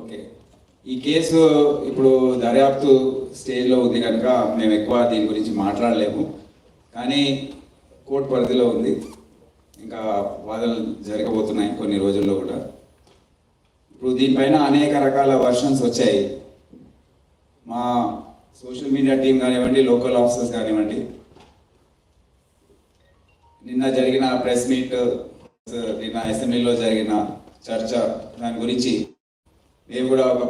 Okay, ఈ case ఇప్పుడు దర్యాప్తు స్టేజ్లో ఉంది కనుక మేము ఎక్కువ దీని గురించి మాట్లాడలేము. కానీ కోర్టు పరిధిలో ఉంది, ఇంకా వాదనలు జరగబోతున్నాయి కొన్ని రోజుల్లో కూడా. ఇప్పుడు దీనిపైన అనేక రకాల వర్షన్స్ వచ్చాయి. మా సోషల్ మీడియా టీం కానివ్వండి, లోకల్ ఆఫీసర్స్ కానివ్వండి, నిన్న జరిగిన ప్రెస్ మీట్, నిన్న అసెంబ్లీలో జరిగిన చర్చ, దాని గురించి మేము కూడా ఒక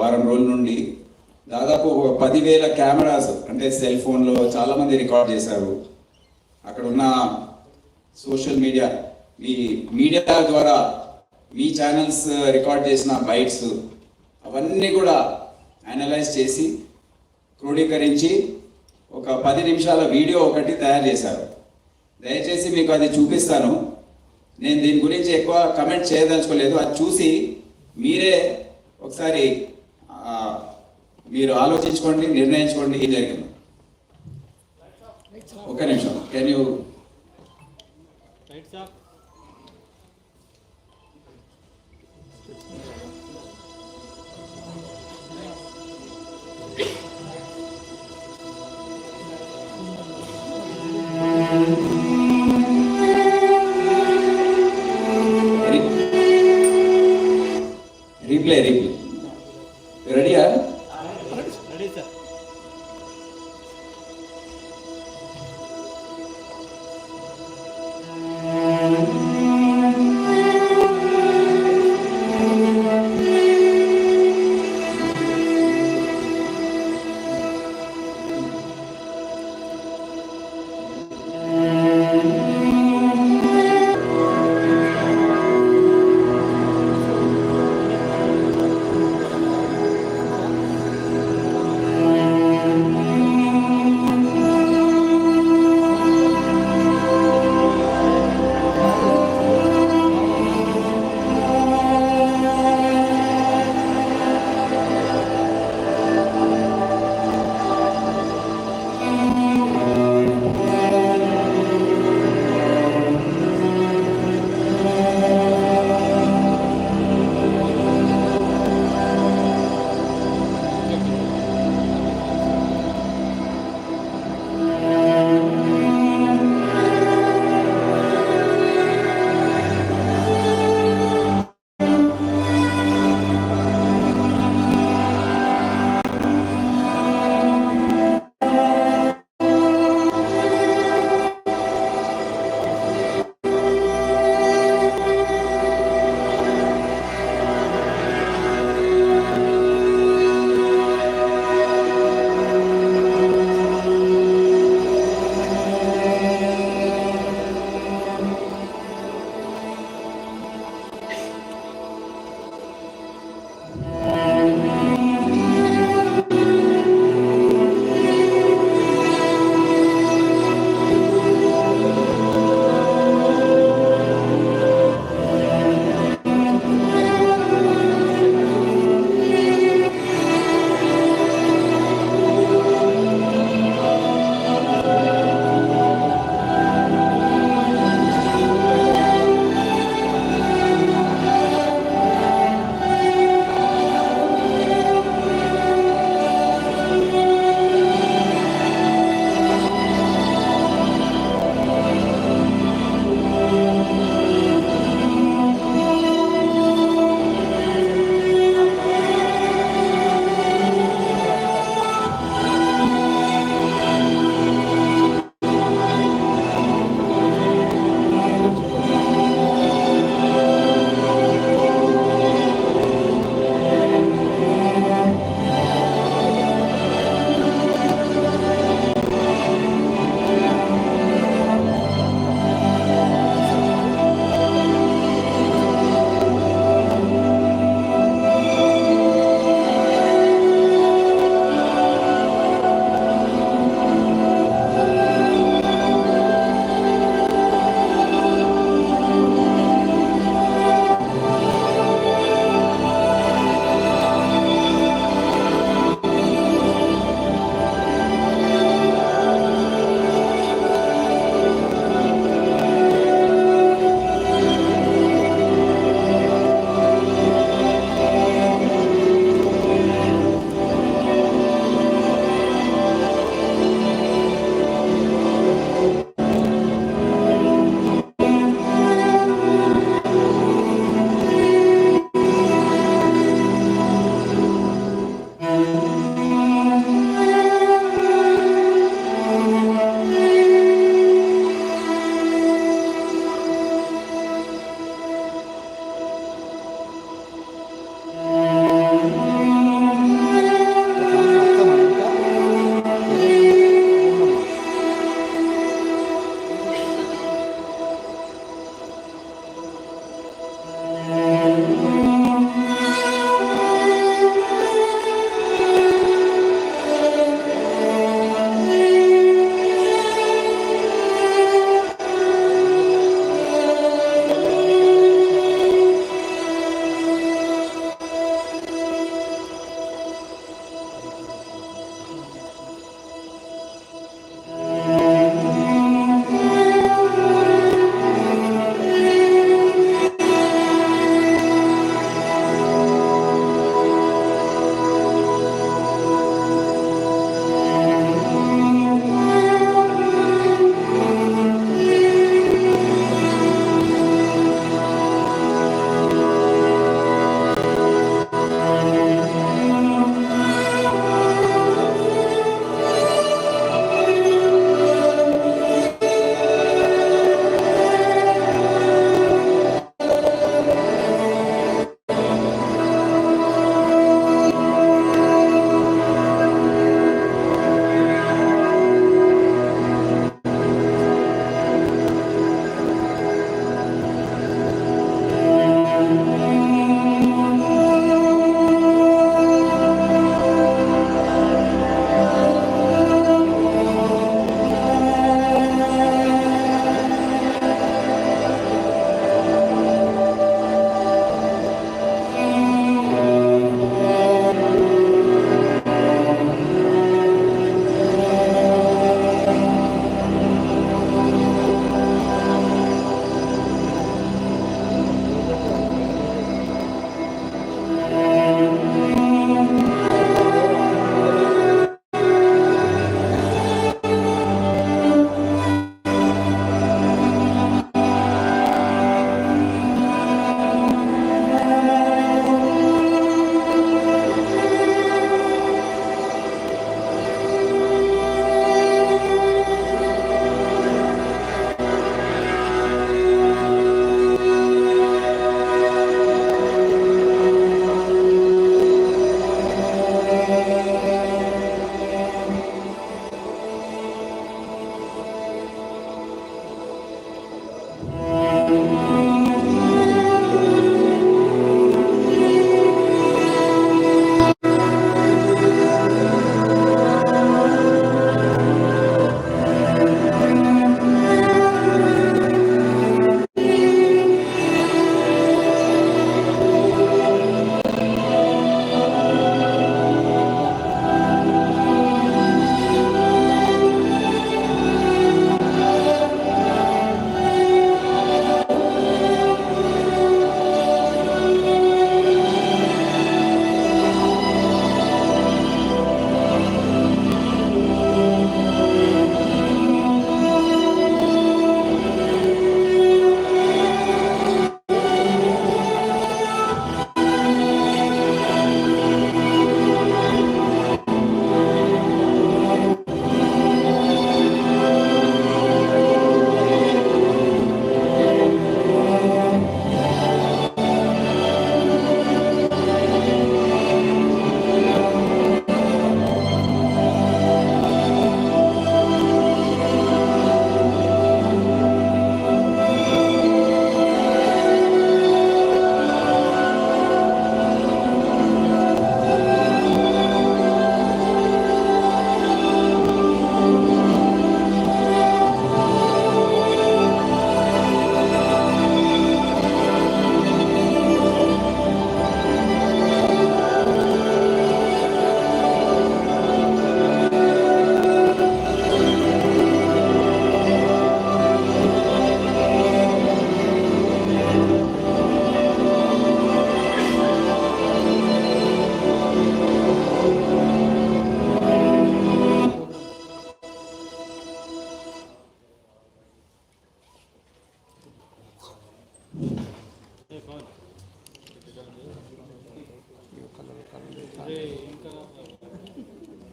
వారం రోజుల నుండి దాదాపు ఒక 10,000 కెమెరాస్, అంటే సెల్ ఫోన్లో చాలామంది రికార్డ్ చేశారు. అక్కడ ఉన్న సోషల్ మీడియా, మీ మీడియా ద్వారా మీ ఛానల్స్ రికార్డ్ చేసిన బైట్స్ అవన్నీ కూడా అనలైజ్ చేసి క్రోడీకరించి ఒక 10 నిమిషాల వీడియో ఒకటి తయారు చేశారు. దయచేసి మీకు అది చూపిస్తాను. నేను దీని గురించి ఎక్కువ కమెంట్ చేయదలుచుకోలేదు. అది చూసి మీరే ఒకసారి మీరు ఆలోచించుకోండి, నిర్ణయించుకోండి ఏం జరిగింది. ఒక్క నిమిషం, కెన్ యూ రీప్లే రెడీయా? Ready sir.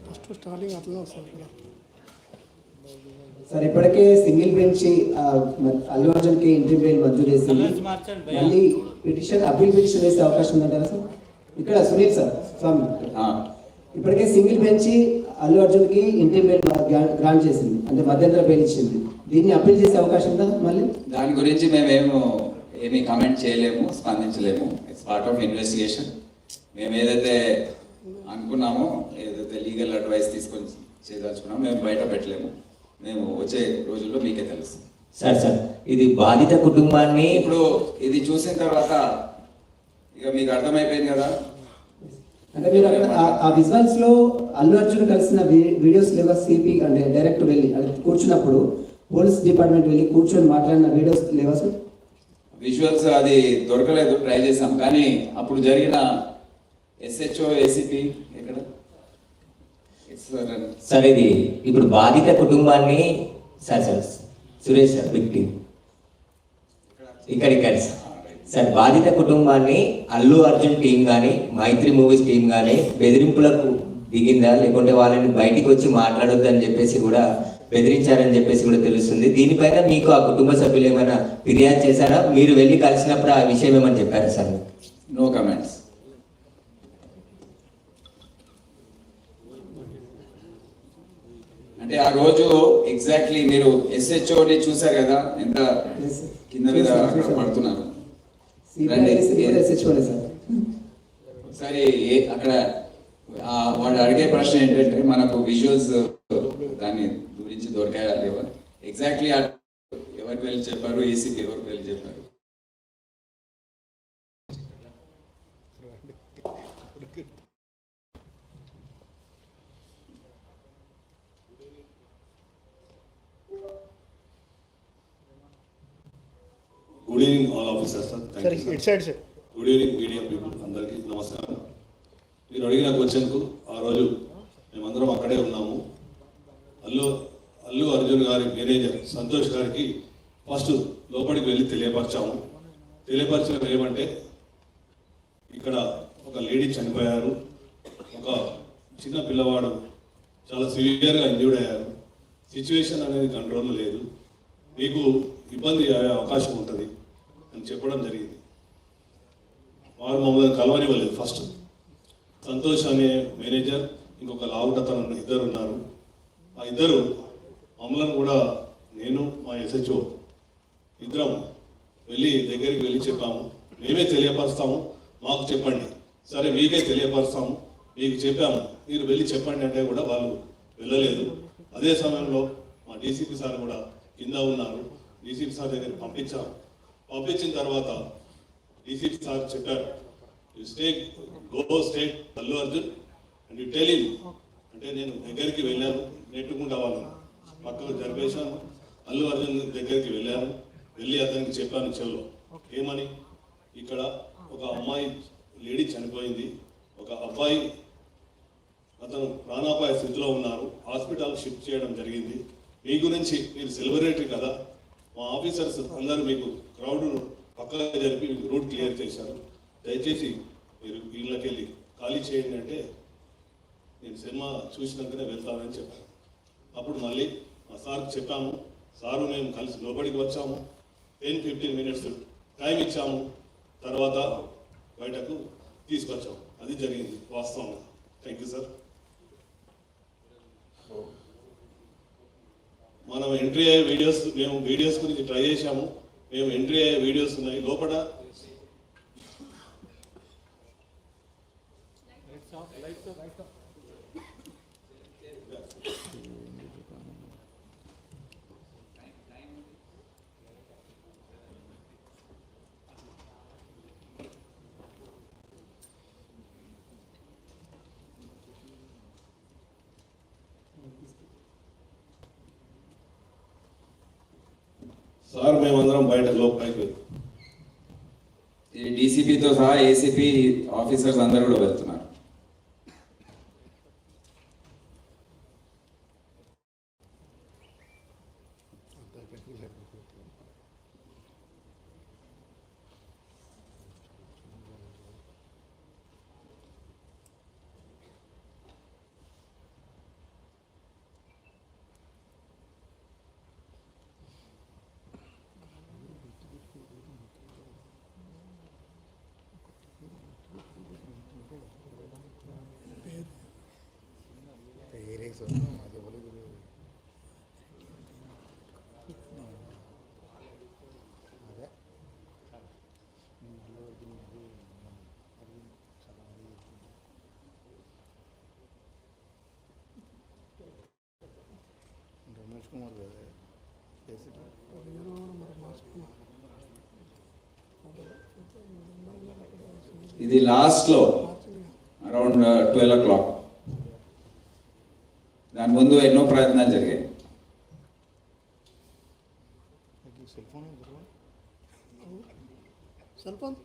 ఫస్ట్ స్టార్టింగ్ అట్లనే వస్తుంది ఇక్కడ. సార్ ఇప్పటికే సింగిల్ బెంచ్ అల్లు అర్జున్ కి ఇంటర్వ్యూ బెయిల్ మంజూరు చేసింది. కలర్స్ మార్చండి భయ్యా. మళ్ళీ అప్పీల్ పిటిషన్ వేసే అవకాశం ఉందంటారా సార్? ఇక్కడ సునీల్ సార్ స్వామి, ఆ, ఇప్పటికే సింగిల్ బెంచ్ అల్లు అర్జున్ కి ఇంటర్వ్యూ బెయిల్ గ్రాంట్ చేసింది, అంటే మధ్యంతర బెయిల్ ఇచ్చింది. దీన్ని అప్పీల్ చేసే అవకాశం ఉందా మళ్ళీ? దాని గురించి మేమేమో ఏమీ కమెంట్ చేయలేము, స్పందించలేము. It's part of investigation. మేము ఏదైతే అనుకున్నామో, ఏదైతే లీగల్ అడ్వైస్ తీసుకొని చేయదలుచుకున్నామో మేము బయట పెట్టలేము. మేము వచ్చే రోజుల్లో మీకే తెలుసు. సార్ ఇది బాధిత కుటుంబాన్ని ఇప్పుడు ఇది చూసిన తర్వాత ఇక మీకు అర్థమైపోయింది కదా. అంటే మీరు అక్కడ ఆ విజువల్స్ లో అల్లు అర్జున్ కలిసిన వీడియోస్ లేవా? సిపి అంటే డైరెక్ట్ వెళ్ళి అది కూర్చున్నప్పుడు పోలీస్ డిపార్ట్మెంట్ వెళ్ళి కూర్చొని మాట్లాడిన వీడియోస్ లేవా సార్? విజువల్స్ అది దొరకలేదు, ట్రై చేసాం. కానీ అప్పుడు జరిగిన ఎస్హెచ్ఓ ఏసీపీ ఎక్కడ? సార్ ఇది ఇప్పుడు బాధిత కుటుంబాన్ని సార్ సురేష్ సార్ విక్టిమ్ ఇక్కడ సార్ బాధిత కుటుంబాన్ని అల్లు అర్జున్ టీం కానీ మైత్రి మూవీస్ టీం కానీ బెదిరింపులకు దిగిందా, లేకుంటే వాళ్ళని బయటికి వచ్చి మాట్లాడొద్దు అని చెప్పేసి కూడా బెదిరించారని చెప్పేసి కూడా తెలుస్తుంది. దీనిపైన మీకు ఆ కుటుంబ సభ్యులు ఏమైనా ఫిర్యాదు చేశారా? మీరు వెళ్ళి కలిసినప్పుడు ఆ విషయం ఏమని చెప్పారా సార్? No comments. అంటే ఆ రోజు ఎగ్జాక్ట్లీ మీరు ఎస్హెచ్ఓని చూసారు కదా, ఎంత కింద మీద అక్కడ పడుతున్నారు. ఒకసారి అక్కడ వాడు అడిగే ప్రశ్న ఏంటంటే మనకు విజువల్స్ దాని గురించి దొరికాయా లేవా? ఎగ్జాక్ట్లీ ఎవరికి వెళ్ళి చెప్పారు, ఏసీపీ ఎవరికి వెళ్ళి చెప్పారు? Good evening all officers sir. సరే ఇటు side sir. Good evening media people అందరికీ నమస్కారం. మీరు అడిగిన క్వశ్చన్కు ఆ రోజు మేమందరం అక్కడే ఉన్నాము. అల్లు అర్జున్ గారి మేనేజర్ సంతోష్ గారికి ఫస్ట్ లోపలికి వెళ్ళి తెలియపరిచాము. తెలియపరచడం ఏమంటే ఇక్కడ ఒక లేడీ చనిపోయారు, ఒక చిన్న పిల్లవాడు చాలా సివియర్గా ఇంజ్యూర్డ్ అయ్యారు, సిచ్యువేషన్ అనేది కంట్రోల్లో లేదు, మీకు ఇబ్బంది అయ్యే అవకాశం ఉంటుంది అని చెప్పడం జరిగింది. వారు మమ్మల్ని కలవనివ్వలేదు. ఫస్ట్ సంతోష్ అనే మేనేజర్, ఇంకొక లావుటతను ఇద్దరు ఉన్నారు. ఆ ఇద్దరు మమ్మల్ని కూడా, నేను మా ఎస్హెచ్ఓ ఇద్దరం దగ్గరికి వెళ్ళి చెప్పాము, మేమే తెలియపరుస్తాము, మాకు చెప్పండి. సరే మీకే తెలియపరుస్తాము, మీకు చెప్పాము, మీరు వెళ్ళి చెప్పండి అంటే కూడా వాళ్ళు వెళ్ళలేదు. అదే సమయంలో మా డీసీపీ సార్ కూడా కింద ఉన్నారు. డీసీపీ సార్ దగ్గర పంపించాము. పంపించిన తర్వాత డీసీపీ సార్ చెప్పారు, go state Allu Arjun and you tell him. అంటే నేను దగ్గరికి వెళ్ళాను, నెట్టుకుంటా వాళ్ళని పక్కకు జరిపేశాను. అల్లు అర్జున్ దగ్గరికి వెళ్ళాను, వెళ్ళి అతనికి చెప్పాను చెవులో ఏమని, ఇక్కడ ఒక అమ్మాయి లేడీ చనిపోయింది, ఒక అబ్బాయి అతను ప్రాణాపాయ స్థితిలో ఉన్నారు, హాస్పిటల్ షిఫ్ట్ చేయడం జరిగింది. మీ గురించి మీరు సెలబ్రిటీ కదా, మా ఆఫీసర్స్ అందరూ మీకు క్రౌడ్ను పక్కగా జరిపి రూట్ క్లియర్ చేశారు, దయచేసి మీరు వీళ్ళకి వెళ్ళి ఖాళీ చేయండి అంటే నేను సినిమా చూసినాకనే వెళ్తానని చెప్పాను. అప్పుడు మళ్ళీ మా సార్కి చెప్పాము, సారు మేము కలిసి లోపలికి వచ్చాము, 10-15 minutes టైం ఇచ్చాము, తర్వాత బయటకు తీసుకొచ్చాము. అది జరిగింది వాస్తవం. Thank you sir. మనం ఎంట్రీ అయ్యే వీడియోస్, మేము వీడియోస్ గురించి ట్రై చేశాము, మేము ఎంట్రీ అయ్యే వీడియోస్ ఉన్నాయి లోపల. సార్ మేమందరం బయట లోపలికి ఈ డీసీపీతో సహా ఏసీపీ ఆఫీసర్స్ అందరూ కూడా వెళ్తున్నారు. ఇది లాస్ట్లో అరౌండ్ 12 o'clock. దాని ముందు ఎన్నో ప్రయత్నాలు జరిగాయి. సెల్ ఫోన్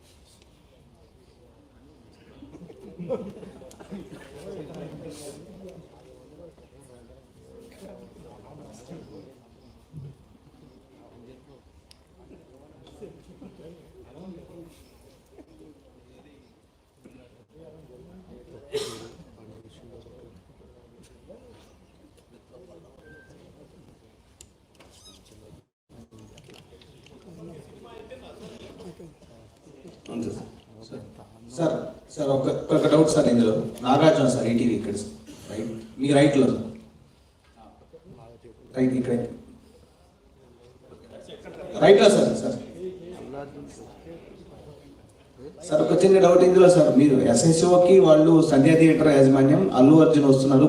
సార్ సార్ ఒక డౌట్ సార్, ఇందులో నాగార్జున సార్ ఈటీవీ ఇక్కడ రైట్, మీ రైట్లో రైట్ ఇక్కడ రైట్లో సార్ సార్ సార్ ఒక చిన్న డౌట్ ఇందులో సార్, మీరు ఎస్ఎస్ఓకి వాళ్ళు సంధ్యా థియేటర్ యాజమాన్యం అల్లు అర్జున్ వస్తున్నారు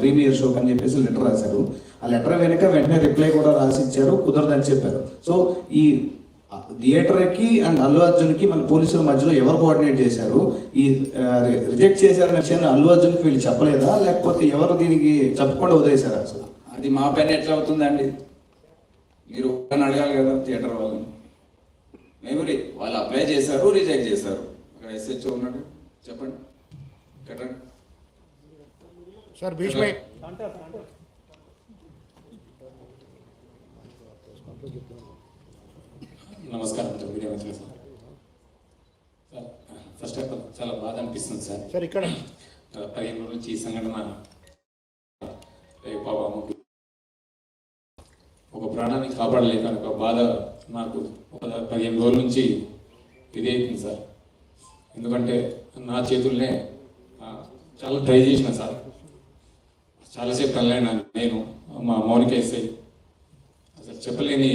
ప్రీమియర్ షోకి అని చెప్పేసి లెటర్ రాశారు. ఆ లెటర్ వెనుక వెంటనే రిప్లై కూడా రాసి ఇచ్చారు, కుదరదని చెప్పారు. సో ఈ థియేటర్కి అండ్ అల్లు అర్జున్కి మన పోలీసుల మధ్యలో ఎవరు కోఆర్డినేట్ చేశారు? ఈ రిజెక్ట్ చేశారనే విషయాన్ని అల్లు అర్జున్కి వీళ్ళు చెప్పలేదా, లేకపోతే ఎవరు దీనికి చెప్పకుండా వదిలేశారా అసలు? అది మా పైన ఎట్లా అవుతుందండి? మీరు వాళ్ళని అడగాలి కదా, థియేటర్ వాళ్ళని. మెమరీ వాళ్ళు అప్లై చేశారు, రిజెక్ట్ చేశారు. అక్కడ ఎస్హెచ్ఓ ఉన్నాడు, చెప్పండి, కట్టండి. సార్ భీష్మే నమస్కారం మీడియా మిత్రులు సార్. ఫస్ట్ ఆఫ్ ఆల్ చాలా బాధ అనిపిస్తుంది సార్. సార్ ఇక్కడ 15 రోజుల నుంచి ఈ సంఘటన పాపమ్మకి ఒక ప్రాణాన్ని కాపాడలేక ఒక బాధ నాకు ఒక 15 రోజుల నుంచి ఇదే అవుతుంది సార్. ఎందుకంటే నా చేతుల్నే చాలా ట్రై చేసిన సార్, చాలాసేపు కలైనా నేను మా మౌనిక ఎస్ఐ అసలు చెప్పలేని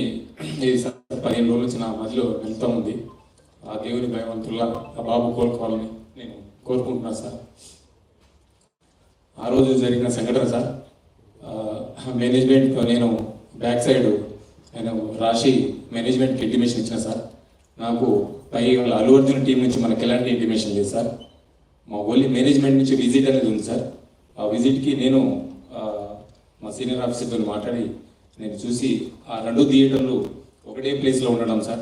ఇది సార్. 15 రోజుల నుంచి నా మధ్యలో వెళ్తూ ఉంది. ఆ దేవుని భగవంతుల్లా ఆ బాబు కోలుకోవాలని నేను కోరుకుంటున్నాను సార్. ఆ రోజు జరిగిన సంఘటన సార్, మేనేజ్మెంట్తో నేను బ్యాక్ సైడ్ నేను రాసి మేనేజ్మెంట్కి ఇంటిమేషన్ ఇచ్చిన సార్. నాకు పై వాళ్ళ అల్లు అర్జున్ టీం నుంచి మనకి ఎలాంటి ఇంటిమేషన్ లేదు సార్. మా ఓన్లీ మేనేజ్మెంట్ నుంచి విజిట్ అనేది ఉంది సార్. ఆ విజిట్కి నేను మా సీనియర్ ఆఫీసర్తో మాట్లాడి నేను చూసి ఆ 2 థియేటర్లు ఒకటే ప్లేస్లో ఉండడం సార్.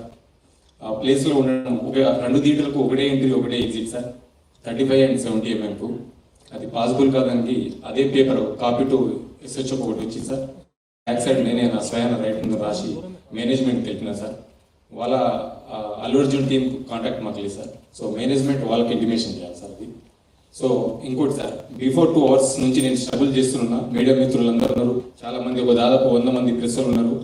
ఆ ప్లేస్లో ఉండడం ఒక 2 థియేటర్లకు ఒకటే ఎంట్రీ ఒకటే ఎగ్జిట్ సార్. 35 and 70 mm అది పాసిబుల్ కాదానికి అదే పేపర్ కాపీ టు ఎస్హెచ్ఓ ఒకటి వచ్చింది సార్. బ్యాక్ సైడ్ నేనే నా స్వయాన రైట్ ముందు రాసి మేనేజ్మెంట్ తెలిపిన సార్. వాళ్ళ అల్లు అర్జున్ టీం కాంటాక్ట్ మాకు లేదు సార్. సో మేనేజ్మెంట్ వాళ్ళకి ఇంటిమేషన్ చేయాలి సార్ అది. సో ఇంకోటి సార్, బిఫోర్ 2 hours నుంచి నేను స్ట్రగుల్ చేస్తున్నా. మీడియా మిత్రులందరూ ఉన్నారు, చాలా మంది, ఒక దాదాపు 100 మంది ప్రెస్సులు ఉన్నారు.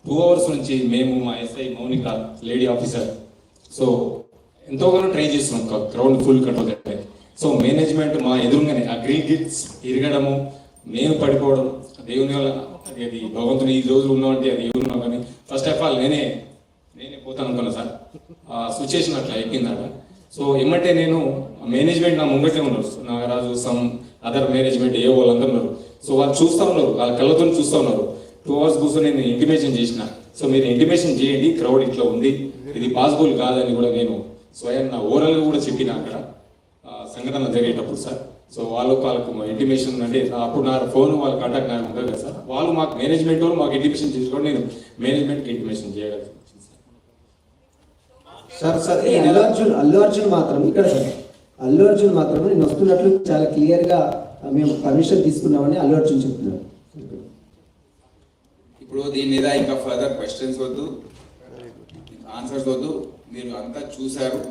2 hours నుంచి మేము, మా SI Mounika lady officer, so ఎంతోగానో ట్రై చేస్తున్నాం crowd full control. So management మా ఎదురుగానే ఆ గ్రీన్ గిట్స్ ఇరగడము, నేను పడిపోవడం, దేవుని వల్ల అది భగవంతుని ఈ రోజులు ఉన్నామంటే అది ఎవరున్నాం. కానీ ఫస్ట్ ఆఫ్ ఆల్ నేనే పోతాను అనుకున్నా సార్. ఆ సిచ్యుయేషన్ అట్లా అయిపోయిందట. సో ఏమంటే నేను మేనేజ్మెంట్ నా ముంగటే ఉన్నారు, నాగరాజు, సమ్ అదర్ మేనేజ్మెంట్ ఏ వాళ్ళందరూ ఉన్నారు. సో వాళ్ళు చూస్తూ ఉన్నారు, వాళ్ళ కళ్ళతో చూస్తూ ఉన్నారు. 2 hours కూర్చొని నేను ఇంటిమేషన్ చేసిన. సో మీరు ఇంటిమేషన్ చేయండి, క్రౌడ్ ఇట్లా ఉంది, ఇది పాసిబుల్ కాదని కూడా నేను స్వయం నా ఓరల్గా కూడా చెప్పిన అక్కడ సంఘటన జరిగేటప్పుడు సార్. సో వాళ్ళకు ఇంటిమేషన్ అంటే అప్పుడు నా ఫోన్ వాళ్ళ కాంటాక్ట్ నాకు ఉంటుంది కదా సార్. వాళ్ళు మాకు మేనేజ్మెంట్ వాళ్ళు మాకు ఇంటిమేషన్ చేసుకోండి, నేను మేనేజ్మెంట్కి ఇంటిమేషన్ చేయగలను సార్. సార్ ఈ అల్లు అర్జున్ మాత్రం ఇక్కడ అల్లు అర్జున్ మాత్రం నేను వస్తున్నట్లు చాలా క్లియర్ గా మేము పర్మిషన్ తీసుకున్నామని అల్లు అర్జున్ చెప్తున్నారు. ఇప్పుడు దీని మీద ఇంకా ఫర్దర్ క్వశ్చన్స్ వద్దు, ఆన్సర్స్ వద్దు. మీరు అంతా చూశారు,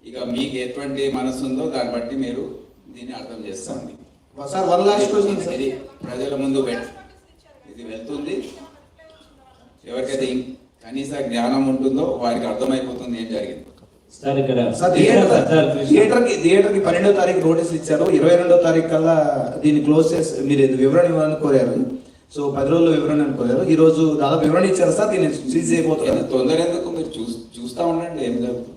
ఇక మీకు ఎటువంటి మనసు ఉందో దాన్ని బట్టి మీరు దీన్ని అర్థం చేస్తాండి సార్. 1 last question sir. ఇది ప్రజల ముందు ఇది వెళ్తుంది. ఎవరికైతే కనీస జ్ఞానం ఉంటుందో వారికి అర్థమైపోతుంది ఏం జరిగింది. సార్ ఇక్కడ సార్ థియేటర్కి 12వ తారీఖు నోటీసులు ఇచ్చారు. 22వ తారీఖు కల్లా దీన్ని క్లోజ్ చేసి మీరు వివరణ ఇవ్వాలని కోరారు. సో 10 రోజుల్లో వివరణ కోరారు. ఈ రోజు దాదాపు వివరణ ఇచ్చారు సార్. దీన్ని సీజ్ అయిపోతుంది. తొందర ఎందుకు, మీరు చూస్తూ ఉండండి ఏం జరుగుతుంది.